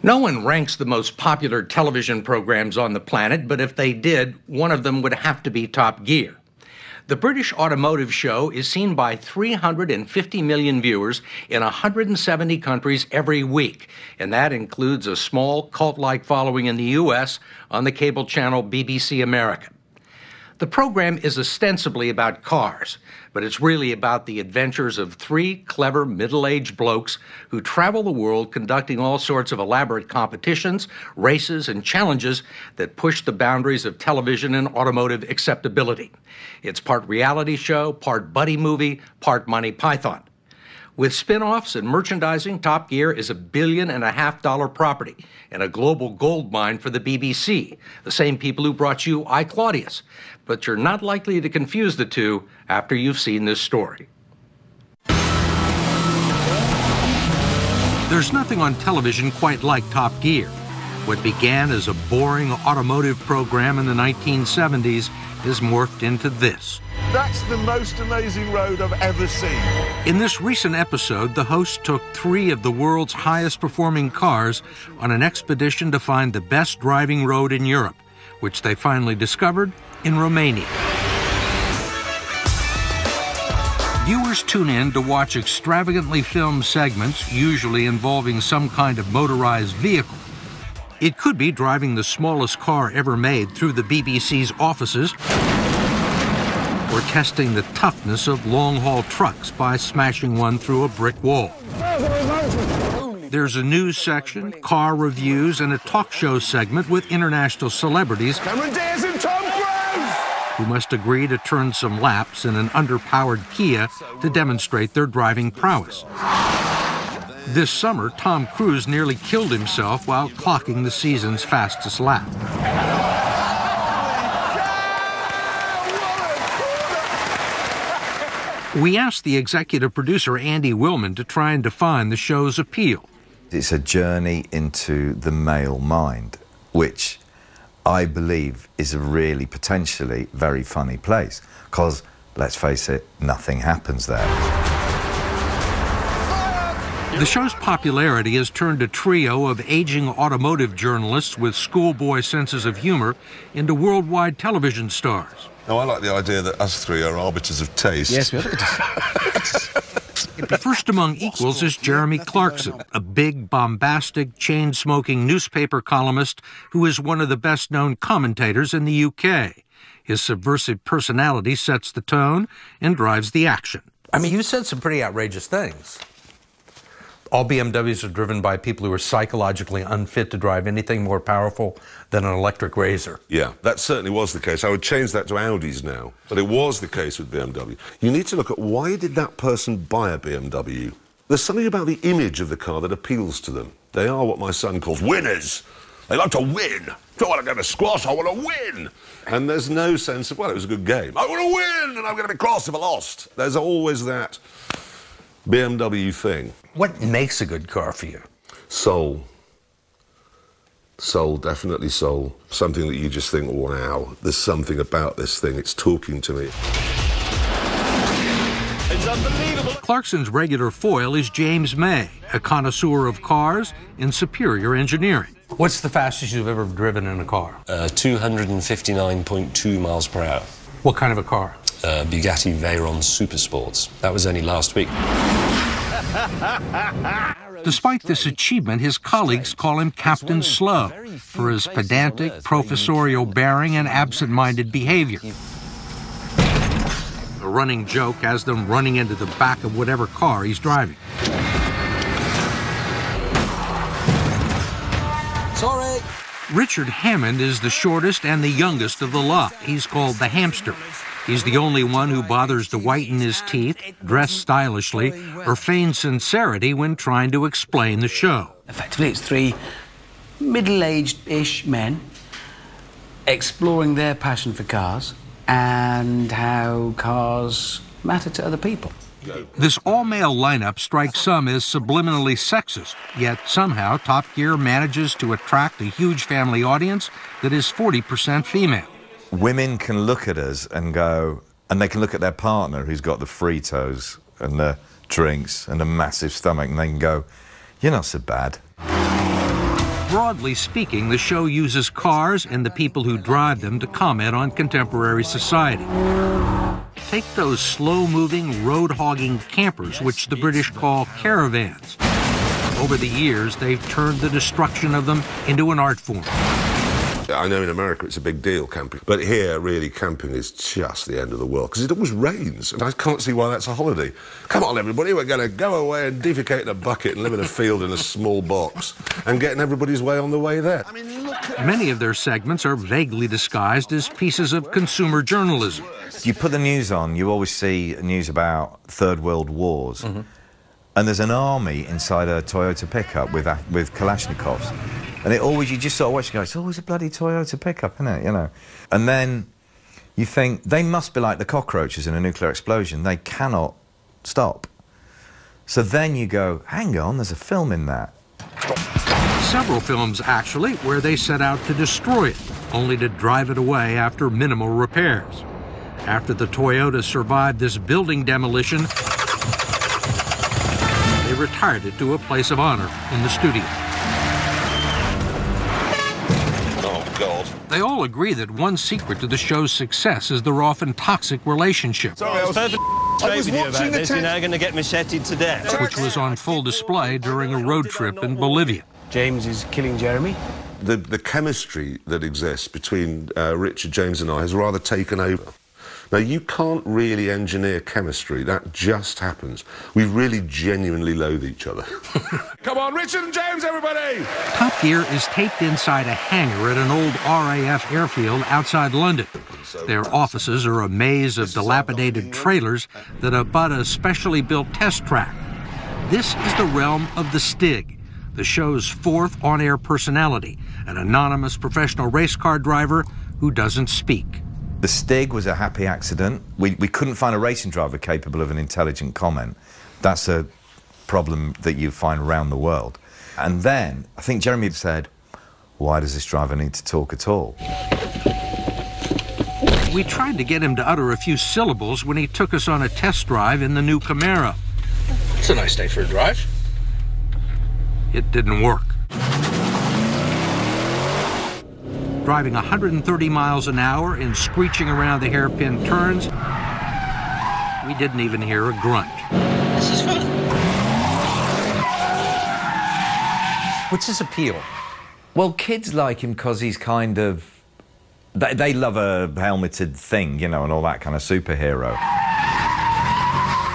No one ranks the most popular television programs on the planet, but if they did, one of them would have to be Top Gear. The British automotive show is seen by 350 million viewers in 170 countries every week, and that includes a small cult-like following in the U.S. on the cable channel BBC America. The program is ostensibly about cars, but it's really about the adventures of three clever middle-aged blokes who travel the world conducting all sorts of elaborate competitions, races, and challenges that push the boundaries of television and automotive acceptability. It's part reality show, part buddy movie, part Monty Python. With spin-offs and merchandising, Top Gear is $1.5 billion property and a global gold mine for the BBC, the same people who brought you I, Claudius. But you're not likely to confuse the two after you've seen this story. There's nothing on television quite like Top Gear. What began as a boring automotive program in the 1970s has morphed into this. That's the most amazing road I've ever seen. In this recent episode, the host took three of the world's highest performing cars on an expedition to find the best driving road in Europe, which they finally discovered in Romania. Viewers tune in to watch extravagantly filmed segments, usually involving some kind of motorized vehicle. It could be driving the smallest car ever made through the BBC's offices, or testing the toughness of long-haul trucks by smashing one through a brick wall. There's a news section, car reviews, and a talk show segment with international celebrities who must agree to turn some laps in an underpowered Kia to demonstrate their driving prowess. This summer, Tom Cruise nearly killed himself while clocking the season's fastest lap. We asked the executive producer, Andy Willman, to try and define the show's appeal. It's a journey into the male mind, which I believe is a really potentially very funny place, because, let's face it, nothing happens there. The show's popularity has turned a trio of aging automotive journalists with schoolboy senses of humor into worldwide television stars. Now, I like the idea that us three are arbiters of taste. Yes, we are. First among equals is Jeremy Clarkson, a big, bombastic, chain-smoking newspaper columnist who is one of the best-known commentators in the UK. His subversive personality sets the tone and drives the action. I mean, you said some pretty outrageous things. All BMWs are driven by people who are psychologically unfit to drive anything more powerful than an electric razor. Yeah, that certainly was the case. I would change that to Audis now, but it was the case with BMW. You need to look at why did that person buy a BMW? There's something about the image of the car that appeals to them. They are what my son calls winners. They like to win. I don't want to go to squash, I want to win. And there's no sense of, well, it was a good game. I want to win, and I'm going to be cross if I lost. There's always that BMW thing. What makes a good car for you? Soul. Soul, definitely soul. Something that you just think, wow, there's something about this thing. It's talking to me. It's unbelievable. Clarkson's regular foil is James May, a connoisseur of cars and superior engineering. What's the fastest you've ever driven in a car? 259.2 miles per hour. What kind of a car? Bugatti Veyron Supersports. That was only last week. Despite this achievement, his colleagues call him Captain Slow for his pedantic, professorial bearing and absent-minded behavior. A running joke has them running into the back of whatever car he's driving. Sorry. Richard Hammond is the shortest and the youngest of the lot. He's called the Hamster. He's the only one who bothers to whiten his teeth, dress stylishly, or feign sincerity when trying to explain the show. Effectively, it's three middle-aged-ish men exploring their passion for cars and how cars matter to other people. This all-male lineup strikes some as subliminally sexist, yet somehow Top Gear manages to attract a huge family audience that is 40% female. Women can look at us and go, and they can look at their partner who's got the Fritos and the drinks and a massive stomach, and they can go, you're not so bad. Broadly speaking, the show uses cars and the people who drive them to comment on contemporary society. Take those slow-moving, road-hogging campers, which the British call caravans. Over the years, they've turned the destruction of them into an art form. I know in America it's a big deal, camping, but here, really, camping is just the end of the world, because it always rains, and I can't see why that's a holiday. Come on, everybody, we're going to go away and defecate in a bucket and live in a field in a small box, and getting everybody's way on the way there. I mean, look at... Many of their segments are vaguely disguised as pieces of consumer journalism. You put the news on, you always see news about Third World Wars, and there's an army inside a Toyota pickup with Kalashnikovs. And it always, you just sort of watch and go, it's always a bloody Toyota pickup, isn't it, you know? And then you think, they must be like the cockroaches in a nuclear explosion. They cannot stop. So then you go, hang on, there's a film in that. Several films, actually, where they set out to destroy it, only to drive it away after minimal repairs. After the Toyota survived this building demolition, they retired it to a place of honor in the studio. God. They all agree that one secret to the show's success is their often toxic relationship, Sorry, I was perfectly straight with you about this. You're now going to get macheted to death. which was on full display during a road trip in Bolivia. James is killing Jeremy. The chemistry that exists between Richard, James and I has rather taken over. Now, you can't really engineer chemistry. That just happens. We really genuinely loathe each other. Come on, Richard and James, everybody! Top Gear is taped inside a hangar at an old RAF airfield outside London. Their offices are a maze of dilapidated trailers that abut a specially built test track. This is the realm of the Stig, the show's fourth on-air personality, an anonymous professional race car driver who doesn't speak. The Stig was a happy accident. We couldn't find a racing driver capable of an intelligent comment. That's a problem that you find around the world. And then, I think Jeremy said, why does this driver need to talk at all? We tried to get him to utter a few syllables when he took us on a test drive in the new Camaro. It's a nice day for a drive. It didn't work. Driving 130 miles an hour and screeching around the hairpin turns, we didn't even hear a grunt. This is fun. What's his appeal? Well, kids like him because he's kind of... They love a helmeted thing, you know, and all that kind of superhero.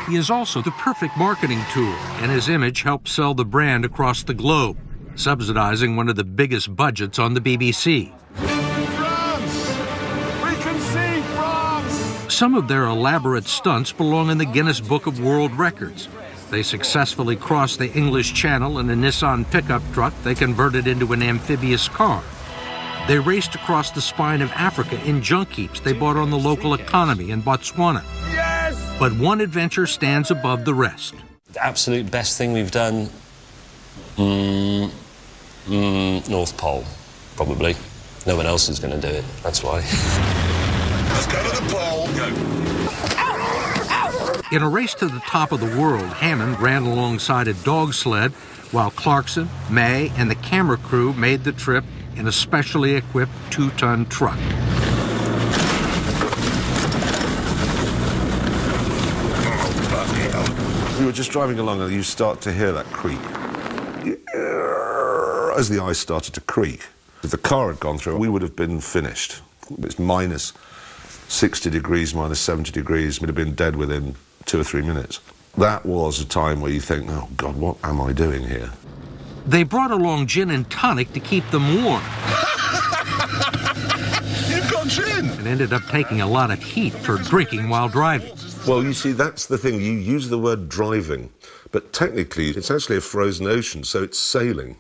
He is also the perfect marketing tool, and his image helps sell the brand across the globe, subsidizing one of the biggest budgets on the BBC. France! We can see France! Some of their elaborate stunts belong in the Guinness Book of World Records. They successfully crossed the English Channel in a Nissan pickup truck they converted into an amphibious car. They raced across the spine of Africa in junk heaps they bought on the local economy in Botswana. Yes! But one adventure stands above the rest. The absolute best thing we've done, North Pole, probably. No one else is going to do it, that's why. Let's go to the pole, go. In a race to the top of the world, Hammond ran alongside a dog sled, while Clarkson, May, and the camera crew made the trip in a specially equipped 2-ton truck. We were just driving along and you start to hear that creak. As the ice started to creak. If the car had gone through, we would have been finished. It's minus 60 degrees, minus 70 degrees. We'd have been dead within 2 or 3 minutes. That was a time where you think, oh, God, what am I doing here? They brought along gin and tonic to keep them warm. You've got gin! And ended up taking a lot of heat for drinking while driving. Well, you see, that's the thing. You use the word driving, but technically it's actually a frozen ocean, so it's sailing.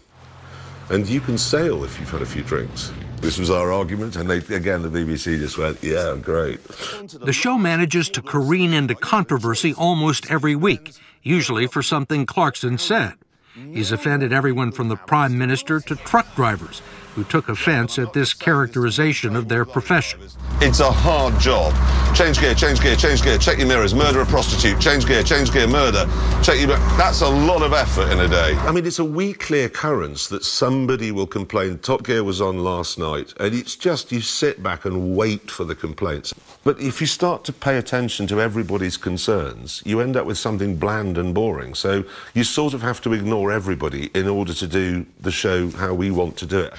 And you can sail if you've had a few drinks. This was our argument, and again, the BBC just went, yeah, great. The show manages to careen into controversy almost every week, usually for something Clarkson said. He's offended everyone from the Prime Minister to truck drivers, who took offense at this characterization of their profession. It's a hard job. Change gear, change gear, change gear, check your mirrors, murder a prostitute, change gear, murder, check your... That's a lot of effort in a day. I mean, it's a weekly occurrence that somebody will complain, Top Gear was on last night, and it's just, you sit back and wait for the complaints. But if you start to pay attention to everybody's concerns, you end up with something bland and boring. So you sort of have to ignore everybody in order to do the show how we want to do it.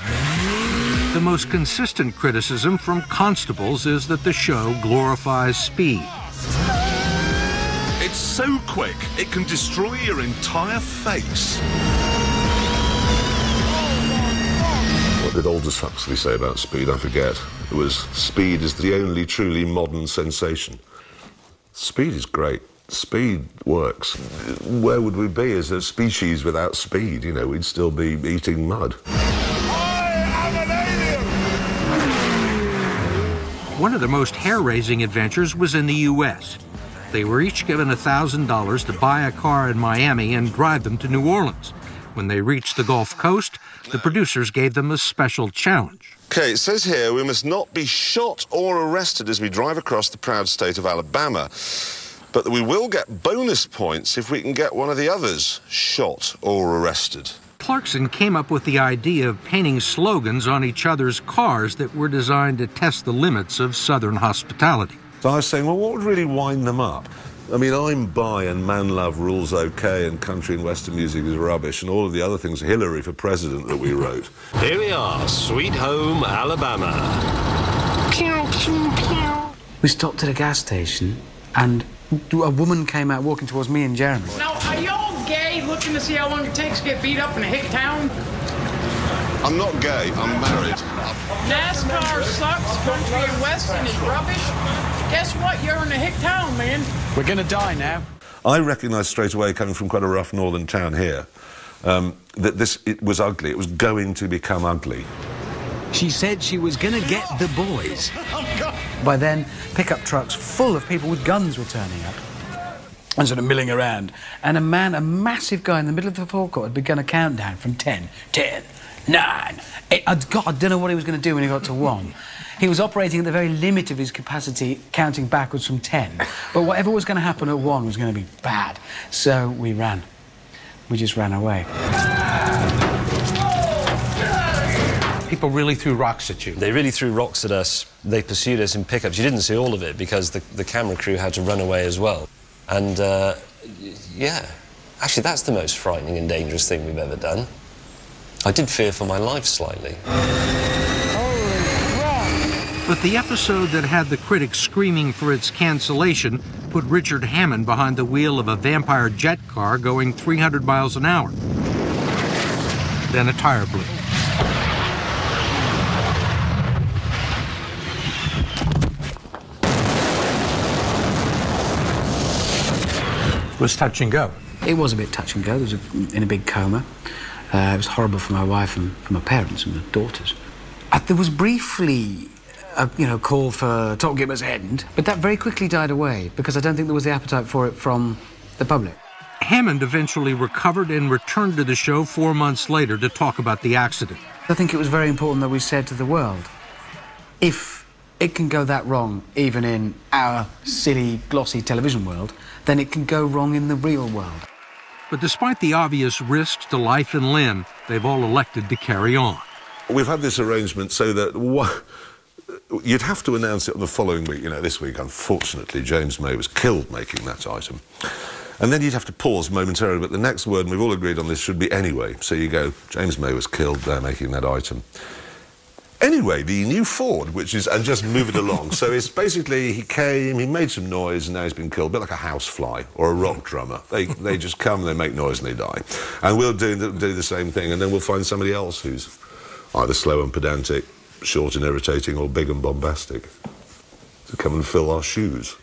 The most consistent criticism from constables is that the show glorifies speed. It's so quick, it can destroy your entire face. What did Aldous Huxley say about speed? I forget. It was, speed is the only truly modern sensation. Speed is great. Speed works. Where would we be as a species without speed? You know, we'd still be eating mud. One of the most hair-raising adventures was in the U.S. They were each given $1,000 to buy a car in Miami and drive them to New Orleans. When they reached the Gulf Coast, the producers gave them a special challenge. OK, it says here we must not be shot or arrested as we drive across the proud state of Alabama, but that we will get bonus points if we can get one of the others shot or arrested. Clarkson came up with the idea of painting slogans on each other's cars that were designed to test the limits of Southern hospitality. So I was saying, well, what would really wind them up? I mean, I'm bi and man love rules okay and country and western music is rubbish and all of the other things, Hillary for president, that we wrote. Here we are, sweet home Alabama. We stopped at a gas station and a woman came out walking towards me and Jeremy. Now, are y'all gay, looking to see how long it takes to get beat up in a hick town? I'm not gay, I'm married. NASCAR sucks, country and western is rubbish. Guess what? You're in a hick town, man. We're gonna die now. I recognised straight away, coming from quite a rough northern town here, that it was ugly. It was going to become ugly. She said she was gonna get the boys. By then, pickup trucks full of people with guns were turning up and sort of milling around. And a massive guy in the middle of the forecourt had begun a countdown from 10, 9, 8. I don't know what he was going to do when he got to 1. He was operating at the very limit of his capacity, counting backwards from 10. But whatever was going to happen at 1 was going to be bad. So we ran. We just ran away. People really threw rocks at you. They really threw rocks at us. They pursued us in pickups. You didn't see all of it because the camera crew had to run away as well. And, yeah, actually, that's the most frightening and dangerous thing we've ever done. I did fear for my life slightly. But the episode that had the critics screaming for its cancellation put Richard Hammond behind the wheel of a vampire jet car going 300 miles an hour. Then a tire blew. It was touch and go. It was a bit touch and go. There was in a big coma. It was horrible for my wife and for my parents and my daughters. There was briefly a call for Top Gear must end, but that very quickly died away because I don't think there was the appetite for it from the public. Hammond eventually recovered and returned to the show 4 months later to talk about the accident. I think it was very important that we said to the world, if it can go that wrong, even in our silly, glossy television world, then it can go wrong in the real world. But despite the obvious risks to life and limb, they've all elected to carry on. We've had this arrangement so that you'd have to announce it on the following week. You know, this week, unfortunately, James May was killed making that item. And then you'd have to pause momentarily, but the next word, and we've all agreed on this, should be anyway. So you go, James May was killed there making that item. Anyway, the new Ford, and just move it along. So it's basically, he came, he made some noise, and now he's been killed, a bit like a housefly or a rock drummer. They just come, they make noise, and they die. And we'll do the same thing, and then we'll find somebody else who's either slow and pedantic, short and irritating, or big and bombastic to come and fill our shoes.